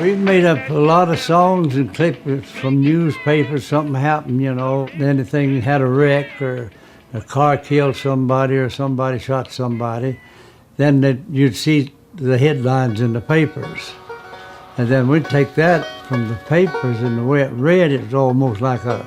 We made up a lot of songs and clips from newspapers. Something happened, anything had a wreck or a car killed somebody or somebody shot somebody. Then you'd see the headlines in the papers. And then we'd take that from the papers, and the way it read, it was almost like a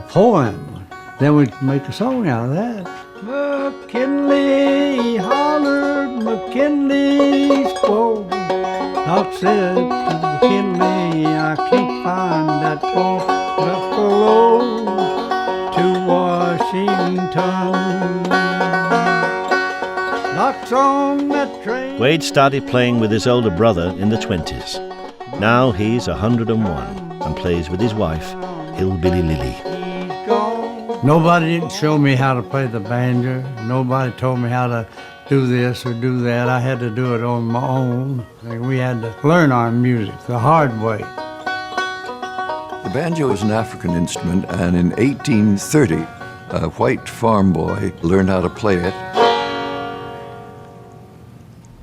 poem. Then we'd make a song out of that. McKinley hollered McKinley's quote. Doc said to McKinley, I can't find that Buffalo to Washington. Doc's on that train. Wade started playing with his older brother in the 20s. Now he's 101 and plays with his wife, Hillbilly Lily. Nobody didn't show me how to play the banjo. Nobody told me how to do this or do that. I had to do it on my own. And we had to learn our music the hard way. The banjo is an African instrument, and in 1830, a white farm boy learned how to play it.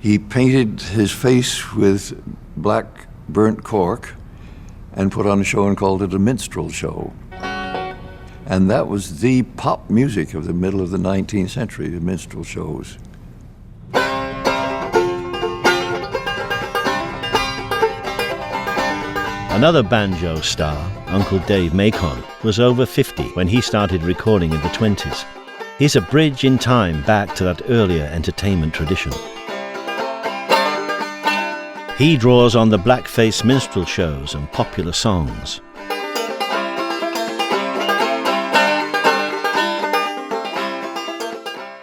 He painted his face with black burnt cork and put on a show and called it a minstrel show. And that was the pop music of the middle of the 19th century, the minstrel shows. Another banjo star, Uncle Dave Macon, was over 50 when he started recording in the 20s. He's a bridge in time back to that earlier entertainment tradition. He draws on the blackface minstrel shows and popular songs.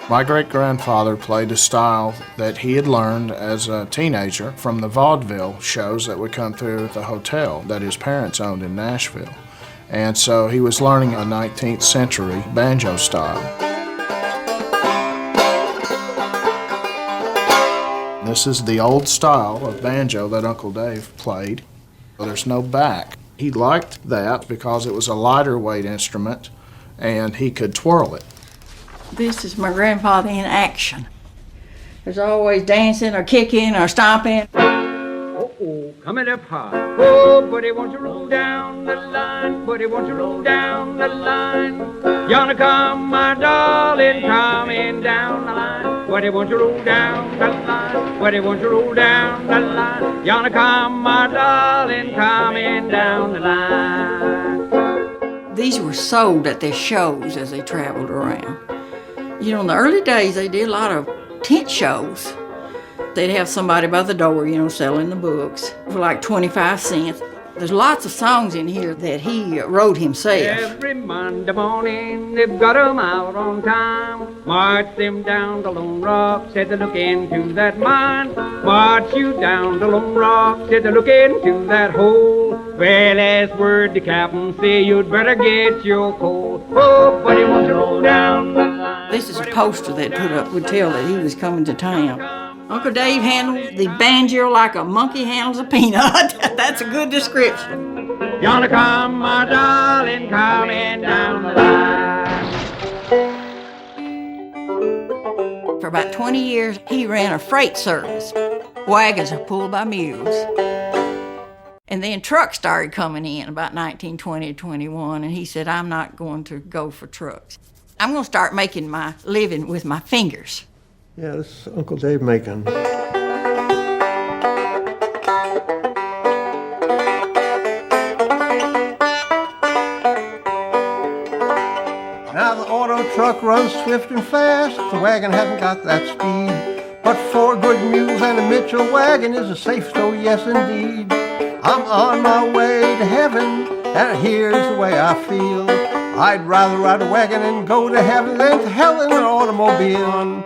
My great-grandfather played a style that he had learned as a teenager from the vaudeville shows that would come through at the hotel that his parents owned in Nashville. And so he was learning a 19th century banjo style. This is the old style of banjo that Uncle Dave played. There's no back. He liked that because it was a lighter weight instrument and he could twirl it. This is my grandfather in action. There's always dancing or kicking or stomping. Oh, coming up high. Oh, buddy, won't you roll down the line? Buddy, won't you roll down the line? Yonna come, my darling, coming down the line. Buddy, won't you roll down the line? Buddy, won't you roll down the line? Yonna come, my darling, coming down the line. These were sold at their shows as they traveled around. In the early days, they did a lot of tent shows. They'd have somebody by the door, selling the books for like 25 cents. There's lots of songs in here that he wrote himself. Every Monday morning, they've got 'em out on time. March them down to Lone Rock, said to look into that mine. March you down to Lone Rock, said to look into that hole. Well, last word the captain say you'd better get your coal. Oh, buddy, won't you roll down the line? This is a poster they put up would tell that he was coming to town. Uncle Dave handled the banjo like a monkey handles a peanut. That's a good description. Yonna come, my darling, coming down the line. For about 20 years, he ran a freight service. Wagons are pulled by mules. And then trucks started coming in about 1920 or 21, and he said, I'm not going to go for trucks. I'm going to start making my living with my fingers. Yeah, this is Uncle Dave Macon. Now the auto truck runs swift and fast. The wagon hasn't got that speed. But 4 good mules and a Mitchell wagon is a safe so yes indeed. I'm on my way to heaven, and here's the way I feel. I'd rather ride a wagon and go to heaven than to hell in an automobile.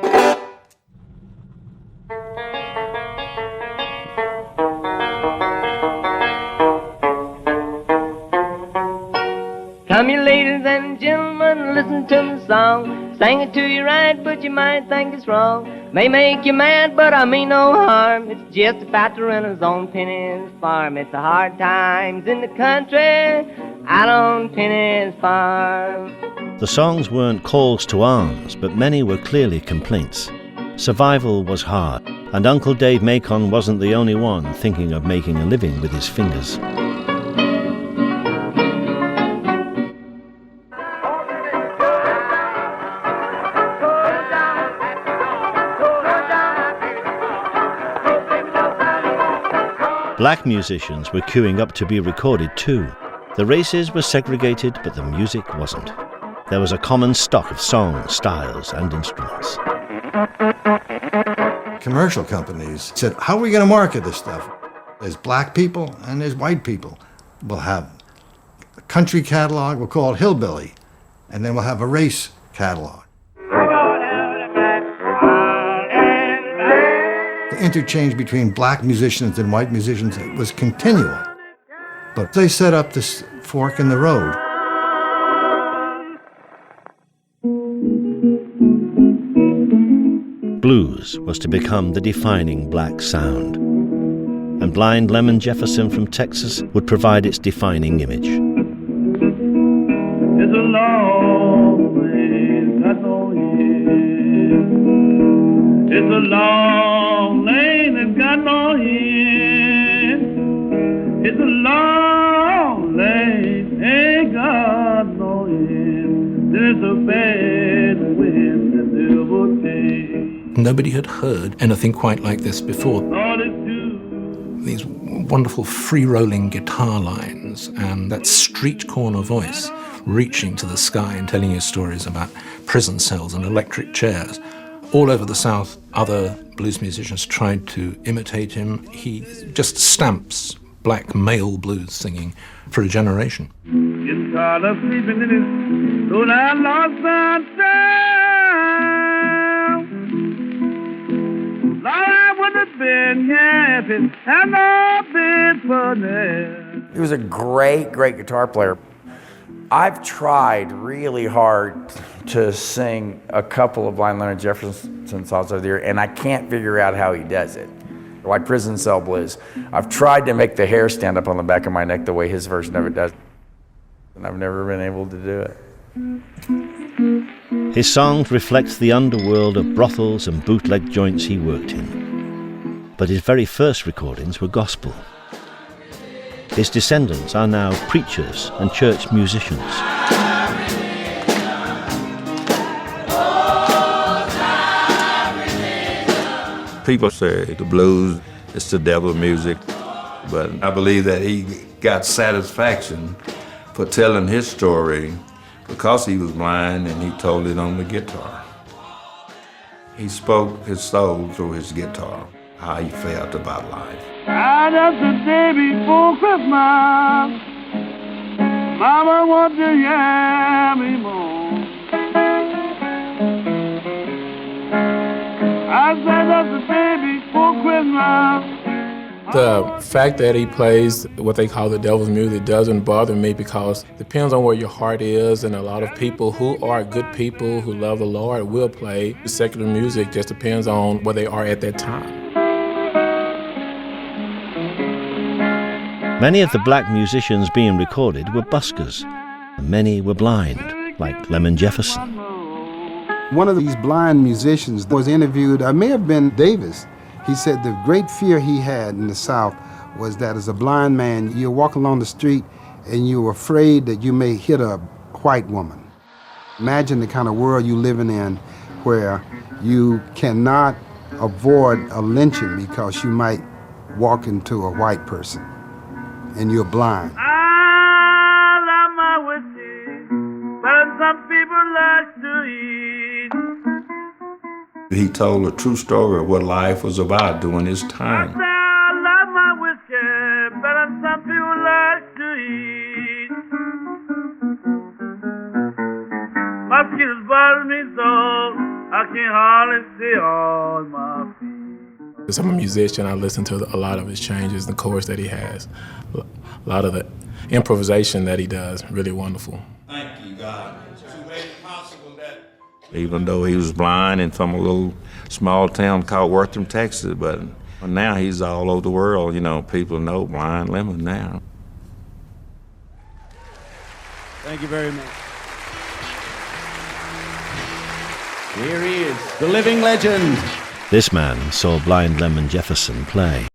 Come, you ladies and gentlemen, listen to the song. Sang it to you right, but you might think it's wrong. May make you mad, but I mean no harm. It's just about to run his own Penny's farm. It's the hard times in the country out on Penny's farm. The songs weren't calls to arms, but many were clearly complaints. survival was hard, and Uncle Dave Macon wasn't the only one thinking of making a living with his fingers. Black musicians were queuing up to be recorded too. The races were segregated, but the music wasn't. There was a common stock of songs, styles, and instruments. Commercial companies said, how are we going to market this stuff? There's black people and there's white people. We'll have a country catalog, we'll call it Hillbilly, and then we'll have a race catalog. The interchange between black musicians and white musicians was continual. But they set up this fork in the road. Blues was to become the defining black sound, and blind Lemon Jefferson from Texas would provide its defining image. It's a long way, got no end. It's a long lane that's got no end. It's a long lane, ain't got no end. There's a bad wind that never takes. Nobody had heard anything quite like this before. These wonderful free-rolling guitar lines and that street corner voice reaching to the sky and telling you stories about prison cells and electric chairs. All over the South, other blues musicians tried to imitate him. He just stamps black male blues singing for a generation. Getting tired of sleeping in his soul, I lost my time. Lord, I would have been happy had not been for them. He was a great, great guitar player. I've tried really hard to sing a couple of Blind Leonard Jefferson songs over the year, and I can't figure out how he does it. Like Prison Cell Blues. I've tried to make the hair stand up on the back of my neck the way his version of it does, and I've never been able to do it. His songs reflect the underworld of brothels and bootleg joints he worked in. But his very first recordings were gospel. His descendants are now preachers and church musicians. People say the blues is the devil music, but I believe that he got satisfaction for telling his story because he was blind and he told it on the guitar. He spoke his soul through his guitar, how he felt about life. Just the day before Christmas, Mama wants to hear me more. I said that's the day before Christmas. The fact that he plays what they call the devil's music doesn't bother me because it depends on where your heart is, and a lot of people who are good people who love the Lord will play secular music. Just depends on where they are at that time. Many of the black musicians being recorded were buskers, and many were blind, like Lemon Jefferson. One of these blind musicians was interviewed, may have been Davis. He said the great fear he had in the South was that as a blind man, you walk along the street and you're afraid that you may hit a white woman. Imagine the kind of world you're living in where you cannot avoid a lynching because you might walk into a white person and you're blind. I love my whiskey, but some people like to eat. He told a true story of what life was about during his time. I love my whiskey, but some people like to eat. Mosquitoes bother me so, I can hardly see on my feet. As I'm a musician, I listen to a lot of his changes, the chords that he has, a lot of the improvisation that he does, really wonderful. Thank you, God. Even though he was blind and from a little small town called Wortham, Texas, but now he's all over the world. You know, people know Blind Lemon now. Thank you very much. Here he is, the living legend, This man saw blind Lemon Jefferson play.